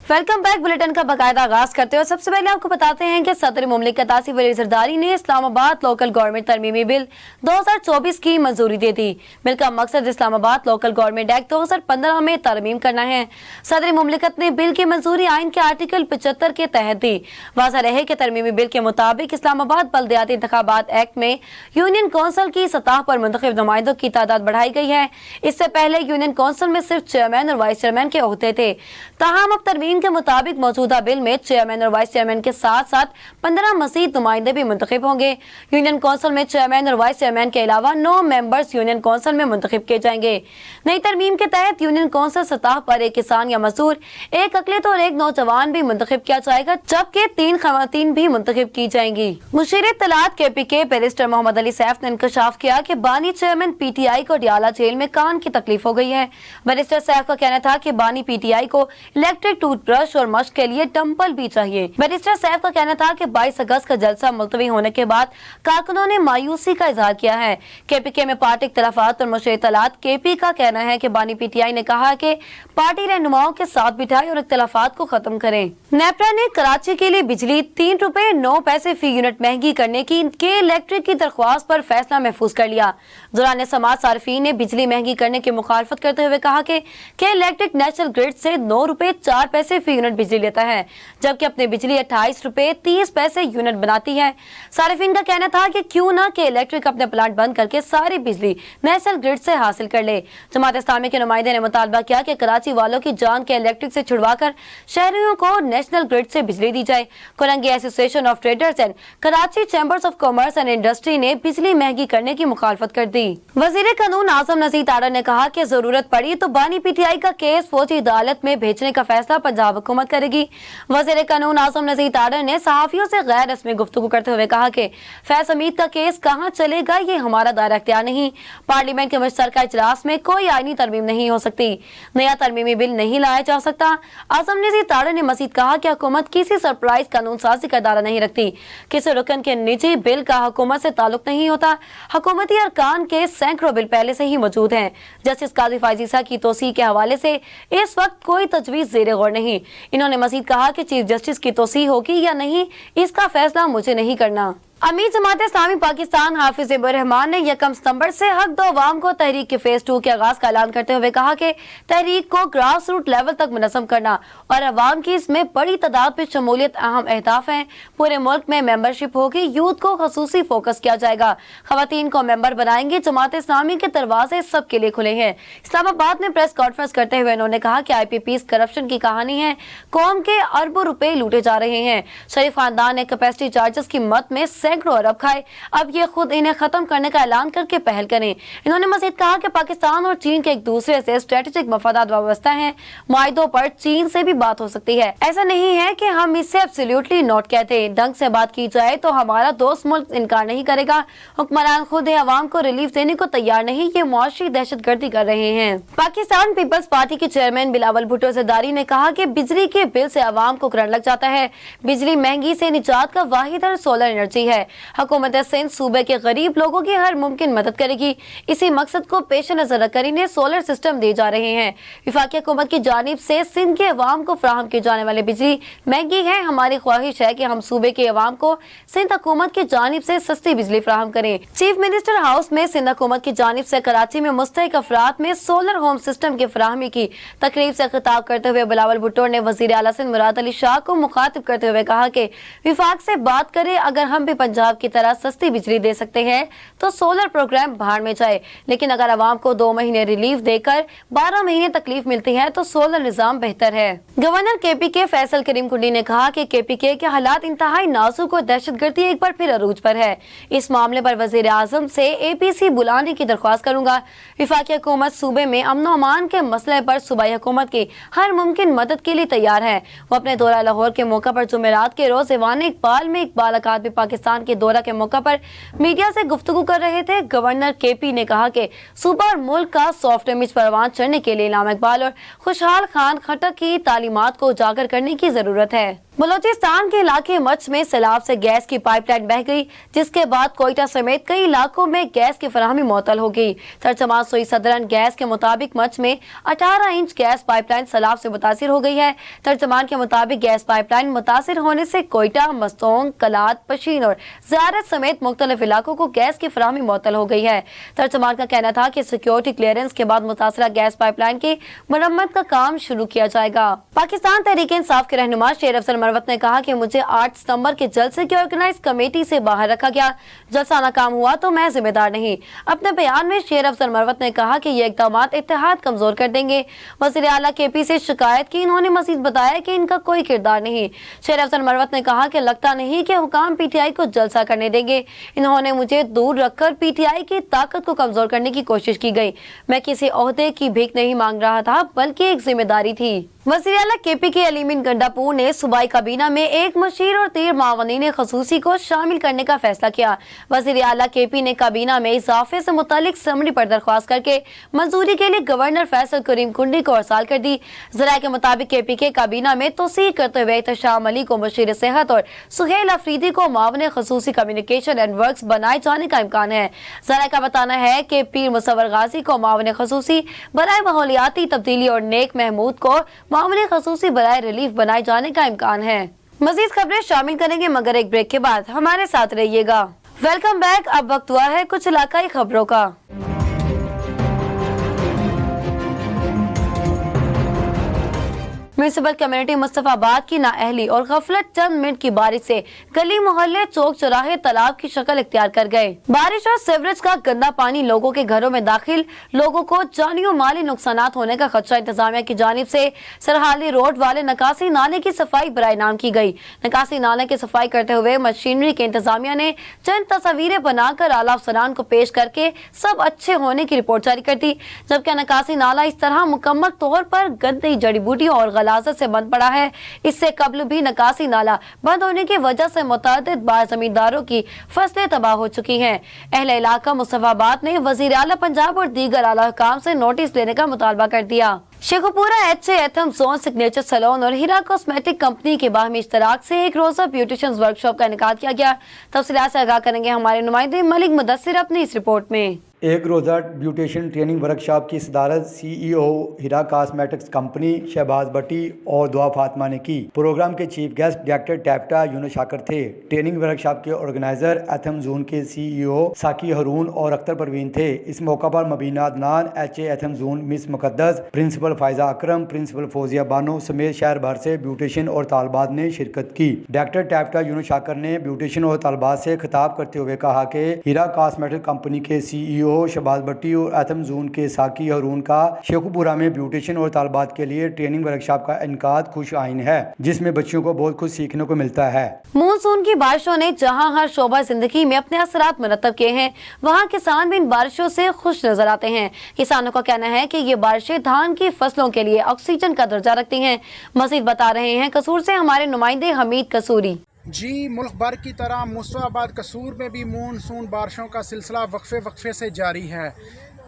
Welcome back. Bulletin का बाकायदा आगाज करते हुए सबसे पहले आपको बताते हैं कि सदर मुमलिकत आसिफ अली जरदारी ने इस्लामाबाद लोकल गवर्नमेंट तरमीमी बिल 2024 की मंजूरी दे दी। बिल का मकसद इस्लामाबाद लोकल गवर्नमेंट एक्ट 2015 में तरमीम करना है। सदर मुमलिकत ने बिल की मंजूरी आइन के आर्टिकल 75 के तहत दी। वाज़ह रहे कि तरमीमी बिल के मुताबिक इस्लामाबाद बल्दियाती इंतखाबात एक्ट में यूनियन कौंसिल की सतह पर मुंतखब नुमाइंदों की तादाद बढ़ाई गई है। इससे पहले यूनियन कौंसिल में सिर्फ चेयरमैन और वाइस चेयरमैन के ओहदे थे। ताहम अब तरमीम के मुताबिक मौजूदा बिल में चेयरमैन और वाइस चेयरमैन के साथ साथ 15 मजीद नुमाइंदे भी मुंतखब होंगे। यूनियन कौंसिल में चेयरमैन और वाइस चेयरमैन के अलावा 9 मेंबर्स यूनियन कौंसिल में मुंतखब किए जाएंगे। नई तरमीम के तहत यूनियन कौंसिल सतह पर एक किसान या मजदूर, एक अकलियत और एक नौजवान भी मुंतखब किया जाएगा, जबकि 3 खवातीन भी मुंतखब की जाएंगी। मुशीर इत्तलात KPK बैरिस्टर मोहम्मद अली सैफ ने इंकशाफ किया कि बानी चेयरमैन PTI को डियाला जेल में कान की तकलीफ हो गई है। बैरिस्टर सैफ का कहना था कि बानी PTI को इलेक्ट्रिक टूथब्रश और मश्क के लिए डंपल भी चाहिए। बैरिस्टर सैफ का कहना था कि 22 अगस्त का जलसा मुलतवी होने के बाद कारकुनों ने मायूसी का इजहार किया है। KPK में पार्टी इख्तलाफात और मुशीर इत्तलात KP का कहना है कि बानी PTI ने कहा कि पार्टी रहनुमाओं के साथ बिठाए और इख्तलाफात को खत्म करें। नेपरा ने कराची के लिए बिजली 3 रुपए 9 पैसे फी यूनिट महंगी करने की इलेक्ट्रिक की दरख्वास्त पर फैसला महफूज कर लिया। दौरान समाज सार्फिन ने बिजली महंगी करने की मुखालफत करते हुए कहा कि इलेक्ट्रिक नेशनल ग्रिड से 9 रुपए 4 पैसे फी यूनिट बिजली लेता है, जबकि अपनी बिजली 28 रुपए 30 पैसे यूनिट बनाती है। सार्फिन का कहना था कि क्यों ना कि इलेक्ट्रिक अपने प्लांट बंद करके सारी बिजली नेशनल ग्रिड से हासिल कर ले। जमात इस्लामी के नुमाइंदे ने मुतालबा किया कि कराची वालों की जान के इलेक्ट्रिक से छुड़वाकर शहरियों को नेशनल ग्रिड से बिजली दी जाए। Korangi association of traders and Karachi chambers of commerce and industry ने बिजली महंगी करने की मुखालफत कर दी। वजीर कानून आजम नजीर तारड़ ने कहा कि जरूरत पड़ी तो बानी PTI का केस फौजी अदालत में भेजने का फैसला पंजाब हुकूमत करेगी। वजीर कानून आजम नजीर तारड़ ने सहाफियों से गैर रस्मी गुफ्तगू करते हुए कहा कि फैज हमीद का केस कहाँ चलेगा, ये हमारा दायरा इख्तियार नहीं। पार्लियामेंट के मुश्तरका इजलास में कोई आईनी तरमीम नहीं हो सकती, नया तरमीमी बिल नहीं लाया जा सकता। आजम नजीर तारड़ ने मजीद कहा कि हुकूमत किसी सरप्राइज कानून साजी का दायरा नहीं रखती। किसी रुकन के निजी बिल का हुकूमत से ताल्लुक नहीं होता। हुकूमती अरकान के सैकड़ों बिल पहले से ही मौजूद हैं। जस्टिस काजी फायजीसा की तोसी के हवाले से इस वक्त कोई तजवीज ज़ेरे गौर नहीं। इन्होंने मजीद कहा कि चीफ जस्टिस की तोसी होगी या नहीं, इसका फैसला मुझे नहीं करना। अमीर जमात इस्लामी पाकिस्तान हाफिज रहमान ने 1 सितंबर से हक दो अवाम को तहरीक के फेज 2 के आगाज का ऐलान करते हुए कहा कि तहरीक को ग्रास रूट लेवल तक मुनज़्ज़म करना और अवाम की इसमें बड़ी तादाद में शमूलियत अहम अहदाफ हैं। पूरे मुल्क में मेंबरशिप होगी, यूथ को खसूसी फोकस किया जाएगा, खवातीन को मेंबर बनाएंगे। जमात इस्लामी के दरवाजे सबके लिए खुले हैं। इस्लामाबाद में प्रेस कॉन्फ्रेंस करते हुए उन्होंने कहा कि IPPs करप्शन की कहानी है, कौम के अरबों रुपए लूटे जा रहे हैं। शरीफ खानदान ने कैपेसिटी चार्जेस की मद में सैकड़ों अरब खाए, अब ये खुद इन्हें खत्म करने का ऐलान करके पहल करें। इन्होंने मजीद कहा कि पाकिस्तान और चीन के एक दूसरे से स्ट्रेटेजिक मफादात वाबस्ता हैं। मुआहिदों पर चीन से भी बात हो सकती है। ऐसा नहीं है कि हम इससे एब्सोल्युटली नॉट कहते। ढंग से बात की जाए तो हमारा दोस्त मुल्क इनकार नहीं करेगा। हुक्मरान खुद अवाम को रिलीफ देने को तैयार नहीं, ये मुआशी दहशतगर्दी कर रहे हैं। पाकिस्तान पीपल्स पार्टी के चेयरमैन बिलावल भुट्टो जरदारी ने कहा कि बिजली के बिल से अवाम को करंट लग जाता है। बिजली महंगी से निजात का वाहिद हल सोलर एनर्जी है। हुकूमत सिंध सूबे के गरीब लोगों की हर मुमकिन मदद करेगी। इसी मकसद को पेश नजर रखकर इन्हें सोलर सिस्टम दिए जा रहे हैं। वफाकी हुकूमत की जानिब से सिंध के अवाम को फराहम की जाने वाली बिजली महंगी है। हमारी ख्वाहिश है कि हम सूबे के अवाम को सिंध हुकूमत की जानिब से सस्ती बिजली फराहम करें। चीफ मिनिस्टर हाउस में सिंध हुकूमत की जानिब से कराची में मुस्तहिक अफराद में सोलर होम सिस्टम की फराहमी की तकरीब से खिताब करते हुए बिलावल भुट्टो ने वजीर आला सिंध मुराद अली शाह को मुखातिब करते हुए कहा कि विफाक से बात करें, अगर हम भी पंजाब की तरह सस्ती बिजली दे सकते हैं तो सोलर प्रोग्राम भाड़ में जाए, लेकिन अगर आवाम को 2 महीने रिलीफ देकर 12 महीने तकलीफ मिलती है तो सोलर निजाम बेहतर है। गवर्नर KPK फैसल करीम कुंडी ने कहा कि KPK के हालात इंतहाई नाजुक और दहशतगर्दी एक बार फिर अरूज पर है। इस मामले पर वजीर आजम से APC बुलाने की दरख्वास्त करूंगा। वफाकी हुकूमत सूबे में अमन अमान के मसले पर सूबाई हुकूमत की हर मुमकिन मदद के लिए तैयार है। वो अपने दौरा लाहौर के मौका पर जुमेरात के रोज ऐवान इकबाल में इकबाल अकादमी पाकिस्तान के दौरा के मौका पर मीडिया से गुफ्तगू कर रहे थे। गवर्नर KP ने कहा कि सूबा और मुल्क का सॉफ्ट इमेज परवान चढ़ने के लिए इनाम इकबाल और खुशहाल खान खट्टर की तालीमात को उजागर करने की जरूरत है। बलूचिस्तान के इलाके मच में सैलाब से गैस की पाइपलाइन बह गई, जिसके बाद कोयटा समेत कई इलाकों में गैस की फराहमी मुअत्तल हो गई। तर्जुमान सुई सदरन गैस के मुताबिक मच में 18 इंच गैस पाइपलाइन सैलाब से मुतासिर हो गई है। तर्जुमान के मुताबिक गैस पाइपलाइन मुतासिर होने से कोयटा, मस्तोंग, कलात, पशीन और ज़ियारत समेत मुख्तलिफ इलाकों को गैस की फराहमी मुअत्तल हो गई है। तर्जुमान का कहना था कि सिक्योरिटी क्लियरेंस के बाद मुतासरा गैस पाइपलाइन की मरम्मत का काम शुरू किया जाएगा। पाकिस्तान तहरीक इंसाफ के रहनुमा शेर अफजल मरवत ने कहा कि मुझे 8 सितंबर के जलसे की ऑर्गेनाइज कमेटी से बाहर रखा गया। जलसा नाकाम हुआ तो मैं जिम्मेदार नहीं। अपने बयान में शेर अफजल मरवत ने कहा कि ये इक़दामात इत्तेहाद कमजोर कर देंगे। वज़ीर आला केपी से शिकायत की। इन्होंने मजीद बताया कि इनका कोई किरदार नहीं। शेर अफजल मरवत ने कहा कि लगता नहीं कि हुकाम पीटीआई को जलसा करने देंगे। इन्होंने मुझे दूर रखकर पीटीआई की ताकत को कमजोर करने की कोशिश की गई। मैं किसी ओहदे की भीख नहीं मांग रहा था, बल्कि एक जिम्मेदारी थी। वज़ीर आला केपी के अलीमीन गंडापुर ने सूबाई काबीना में एक मशीर और 3 मावनीन खसूसी को शामिल करने का फैसला किया। वज़ीर आला केपी ने काबीना में इजाफे से मुतालिक समरी पर दरख्वास्त करके मंजूरी के लिए गवर्नर फैसल करीम कुंडी को अरसाल कर दी। ज़राए के मुताबिक केपी के काबीना में तोसीह करते हुए एहतशाम अली को मशीर सेहत और सुहेल अफरीदी को मावन खसूसी कम्युनिकेशन एंड वर्क्स बनाए जाने का इम्कान है। ज़राए का बताना है कि पीर मुसव्वर गाजी को मावन खसूसी बराए माहौलियाती तब्दीली और नेक महमूद को मामले खसूसी बराए रिलीफ बनाए जाने का इम्कान है। मजीद खबरें शामिल करेंगे, मगर एक ब्रेक के बाद हमारे साथ रहिएगा। Welcome back. अब वक्त हुआ है कुछ इलाकाई खबरों का। म्यूनिसिपल कम्युनिटी मुस्तफाबाद की नाअहली और गफलत चंद मिनट की बारिश से गली मोहल्ले, चौक चौराहे तालाब की शक्ल इख्तियार कर गए। बारिश और सीवरेज का गंदा पानी लोगों के घरों में दाखिल, लोगों को जानी और माली नुकसानात होने का खदशा। इंतजामिया की जानिब से सरहाली रोड वाले नकासी नाले की सफाई बराए नाम की गई। नकासी नाले की सफाई करते हुए मशीनरी के इंतजामिया ने चंद तस्वीरें बनाकर आला अफसरान को पेश करके सब अच्छे होने की रिपोर्ट जारी कर दी। जबकि नकासी नाला इस तरह मुकम्मल तौर पर गंदी जड़ी बूटी और गलाजत से बंद पड़ा है। इससे कबल भी नकासी नाला बंद होने की वजह से मुतअद्दिद बार जमींदारों की फसलें तबाह हो चुकी हैं। अहले इलाका मुस्तफाबाद ने वजीर आला पंजाब और दीगर आला हुकाम से नोटिस लेने का मुतालबा कर दिया। शेखुपुरा एथम जोन सिग्नेचर सैलून और हीरा कॉस्मेटिक कंपनी के बाहमी इश्तराक से एक रोजा ब्यूटिशियंस वर्कशॉप का इनेकाद किया गया। तफसीलात से आगाह करेंगे हमारे नुमाइंदे मलिक मुदस्सिर अपनी इस रिपोर्ट में। एक रोज़ा ब्यूटिशियन ट्रेनिंग वर्कशॉप की सदारत CEO हीरा कॉस्मेटिक्स कंपनी शहबाज भट्टी और दुआ फातिमा ने की। प्रोग्राम के चीफ गेस्ट डायरेक्टर टैप्टा यूनुस शाकर थे। ट्रेनिंग वर्कशॉप के ऑर्गेनाइजर एथम जोन के CEO साकी हरून और अख्तर परवीन थे। इस मौका पर मबीना अदनान, HA एथम zone miss Muqaddas, principal Faiza Akram, principal Fauzia Bano समेत शहर भर से ब्यूटिशियन और तालबात ने शिरकत की। डायरेक्टर टैप्टा यूनुस शाकर ने ब्यूटिशियन और तालबात से खिताब करते हुए कहा कि हीरा कॉस्मेटिक कंपनी के CEO शहबाज भट्टी और एथम जोन के साकी हरून का शेखुपुरा में ब्यूटिशियन और तालबात के लिए ट्रेनिंग वर्कशॉप का इनकाद खुश आइन है, जिसमें बच्चियों को बहुत कुछ सीखने को मिलता है। मानसून की बारिशों ने जहां हर शोबा जिंदगी में अपने असरात मुरतब किए हैं, वहां किसान भी इन बारिशों से खुश नजर आते हैं। किसानों का कहना है कि ये बारिशें धान की फसलों के लिए ऑक्सीजन का दर्जा रखती हैं। मजीद बता रहे हैं कसूर से हमारे नुमाइंदे हमीद कसूरी। जी, मुल्क भर की तरह मुस्तफाबाद कसूर में भी मानसून बारिशों का सिलसिला वक्फे से जारी है।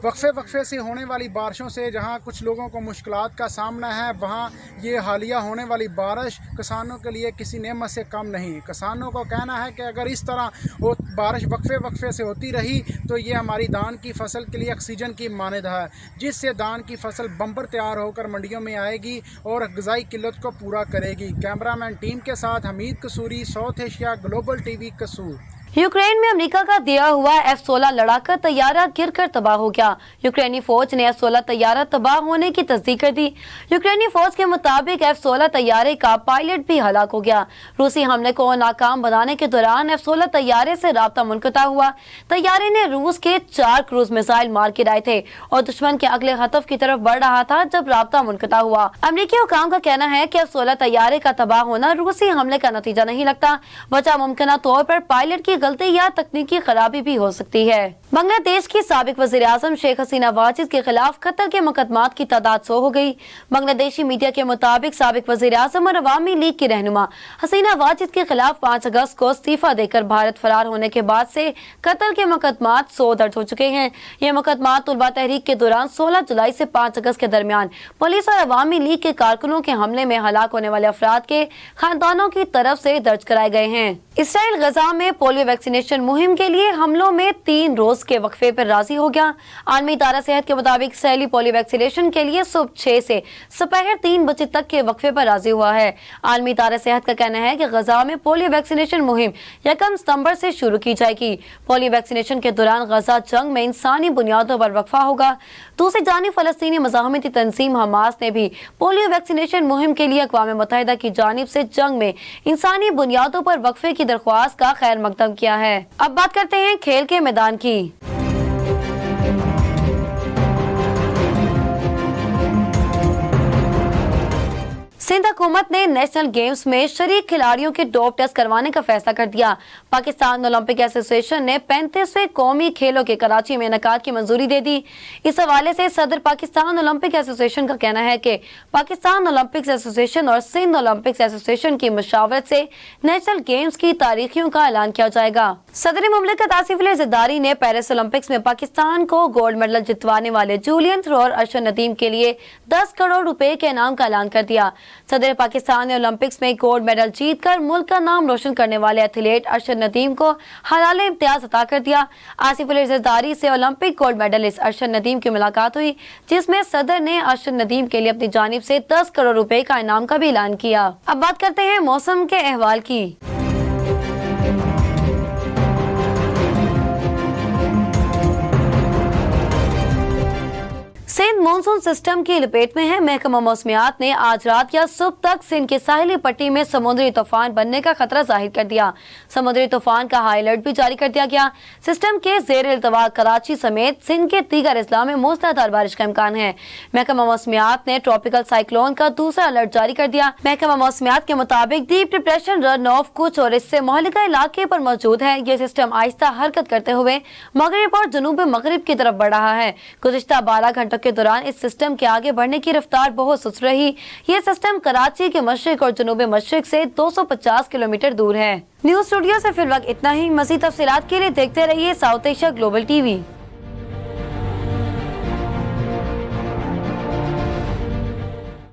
वक्फे से होने वाली बारिशों से जहां कुछ लोगों को मुश्किलात का सामना है, वहां ये हालिया होने वाली बारिश किसानों के लिए किसी नेमत से कम नहीं। किसानों को कहना है कि अगर इस तरह वो बारिश वक्फे से होती रही तो ये हमारी धान की फसल के लिए ऑक्सीजन की मानद है, जिससे धान की फसल बम्पर तैयार होकर मंडियों में आएगी और ग़िज़ाई किल्लत को पूरा करेगी। कैमरामैन टीम के साथ हमीद कसूरी, साउथ एशिया ग्लोबल TV कसूर। यूक्रेन में अमेरिका का दिया हुआ F-16 लड़ाका तैयारा गिरकर तबाह हो गया। यूक्रेनी फौज ने F-16 तैयारा तबाह होने की तस्दीक कर दी। यूक्रेनी फौज के मुताबिक F-16 तैयारे का पायलट भी हलाक हो गया। रूसी हमले को नाकाम बनाने के दौरान F-16 तैयारे से राब्ता मुनक़ता हुआ। तैयारे ने रूस के 4 क्रूज मिसाइल मार गिराए थे और दुश्मन के अगले हतफ की तरफ बढ़ रहा था जब राब्ता मुनक़ता हुआ। अमेरिकी हुकाम का कहना है कि F-16 तैयारे का तबाह होना रूसी हमले का नतीजा नहीं लगता। वजह मुमकिन तौर पर पायलट की गलती या तकनीकी खराबी भी हो सकती है। बांग्लादेश की साबिक वज़ीर आज़म शेख हसीना वाजिद के खिलाफ कत्ल के मुकदमात की तादाद 100 हो गई। बांग्लादेशी मीडिया के मुताबिक साबिक वज़ीर आज़म और अवामी लीग की रहनुमा हसीना वाजिद के खिलाफ 5 अगस्त को इस्तीफा देकर भारत फरार होने के बाद से कत्ल के मुकदमात 100 दर्ज हो चुके हैं। ये मुकदमात तुलबा तहरीक के दौरान 16 जुलाई से 5 अगस्त के दरमियान पुलिस और अवामी लीग के कारकुनों के हमले में हलाक होने वाले अफराद के खानदानों की तरफ से दर्ज कराए गए हैं। इसराइल गजा में पोलियो वैक्सीनेशन मुहिम के लिए हमलों में 3 रोज के वक्फे पर राजी हो गया। आलमी इदारा सेहत के मुताबिक इसराइली पोलियो वैक्सीनेशन के लिए सुबह 6 से दोपहर 3 बजे तक के वक्फे पर राजी हुआ है। आलमी इदारा सेहत का कहना है कि गजा में पोलियो वैक्सीनेशन मुहिम 1 सितंबर से शुरू की जाएगी। पोलियो वैक्सीनेशन के दौरान गजा जंग में इंसानी बुनियादों पर वक्फा होगा। दूसरी जानिब फलस्तीनी मज़ाहमती तंजीम हमास ने भी पोलियो वैक्सीनेशन मुहिम के लिए अक़वाम मुत्तहिदा की जानिब से जंग में इंसानी बुनियादों पर वक्फे की दरख्वास्त का खैर मकदम किया है। अब बात करते हैं खेल के मैदान की। सिंध हुकूमत ने नेशनल गेम्स में शरीक खिलाड़ियों के डोप टेस्ट करवाने का फैसला कर दिया। पाकिस्तान ओलंपिक एसोसिएशन ने 35वें कौमी खेलों के कराची में इनेकाद की मंजूरी दे दी। इस हवाले से सदर पाकिस्तान ओलंपिक एसोसिएशन का कहना है कि पाकिस्तान ओलंपिक्स एसोसिएशन और सिंध ओलंपिक्स एसोसिएशन की मशावरत से नेशनल गेम्स की तारीखियों का ऐलान किया जाएगा। सदर मुमलिकत आसिफ अली ज़रदारी ने पेरिस ओलंपिक्स में पाकिस्तान को गोल्ड मेडल जितवाने वाले जूलियन थ्रोर अरशद नदीम के लिए 10 करोड़ रुपए के इनाम का ऐलान कर दिया। सदर पाकिस्तान ने ओलंपिक्स में गोल्ड मेडल जीतकर मुल्क का नाम रोशन करने वाले एथलीट अरशद नदीम को हलाल इम्तियाज अता कर दिया। आसिफ अली ज़रदारी से Olympic gold medallist Arshad Nadeem की मुलाकात हुई, जिसमें सदर ने अरशद नदीम के लिए अपनी जानिब से 10 करोड़ रुपए का इनाम का भी ऐलान किया। अब बात करते हैं मौसम के अहवाल की। सिंध मानसून सिस्टम की लपेट में है। महकमा मौसमियात ने आज रात या सुबह तक सिंध की साहिली पट्टी में समुद्री तूफान बनने का खतरा जाहिर कर दिया। समुद्री तूफान का हाई अलर्ट भी जारी कर दिया गया। सिस्टम के ज़ेर इल्तवा कराची समेत सिंध के दीगर अजला में मूसलाधार बारिश का इम्कान है। महकमा मौसमियात ने ट्रॉपिकल साइक्लोन का दूसरा अलर्ट जारी कर दिया। महकमा मौसमियात के मुताबिक डीप डिप्रेशन रन ऑफ कुछ और इससे मुहल्लिका इलाके पर मौजूद है। ये सिस्टम आहिस्ता हरकत करते हुए मगरिब और जनूब मगरिब की तरफ बढ़ रहा है। गुज़िश्ता 12 घंटों के दौरान इस सिस्टम के आगे बढ़ने की रफ्तार बहुत सुस्त रही। ये सिस्टम कराची के मशरिक और जनूब मशरिक से 250 किलोमीटर दूर है। न्यूज़ स्टूडियो से फिलहाल इतना ही। मज़ीद तफसीलात के लिए देखते रहिए साउथ एशिया ग्लोबल टीवी।